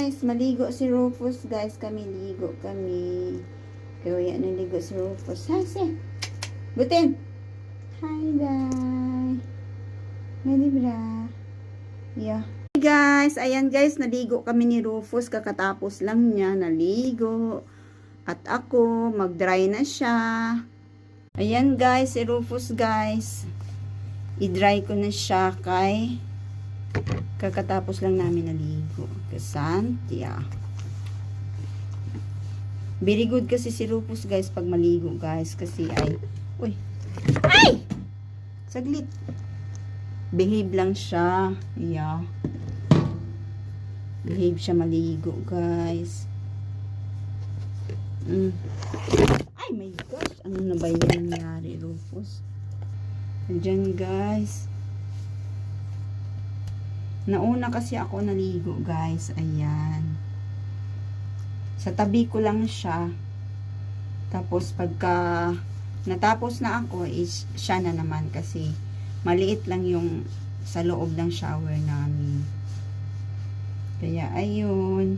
guys, maligo si Rufus guys. Kami ligo kami. Kaya naligo si Rufus. Hase. Butin. Hi guys. Ready bra. Yeah. Hey guys, ayan guys, naligo kami ni Rufus. Kakatapos lang niya naligo. At ako, mag-dry na siya. Ayan guys, si Rufus guys. I-dry ko na siya kay kakatapos lang namin naligo. Kasantya. Very good kasi si Rufus guys pag maligo guys. Kasi ay, uy, ay! Saglit. Behave lang siya. Yeah. Behave siya maligo guys. Ay my gosh, ano na ba yung nangyari Rufus? Diyan guys. Nauna kasi ako naligo guys. Ayan. Sa tabi ko lang siya. Tapos pagka natapos na ako is siya na naman kasi maliit lang yung sa loob ng shower namin. Kaya ayun.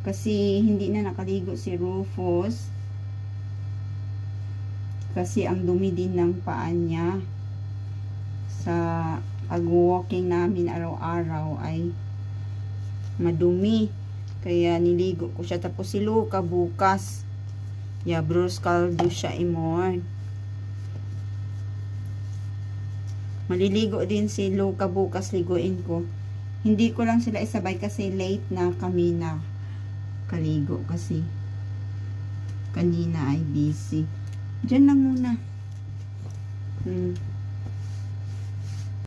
Kasi hindi na nakaligo si Rufus. Kasi ang dumi din ng paa niya. Sa pag-walking namin araw-araw ay madumi. Kaya niligo ko siya. Tapos si Luca bukas. Yeah, Bruce Caldo siya imorn. Maliligo din si Luca bukas. Liguin ko. Hindi ko lang sila isabay kasi late na kami na kaligo. Kasi kanina ay busy. Diyan lang muna.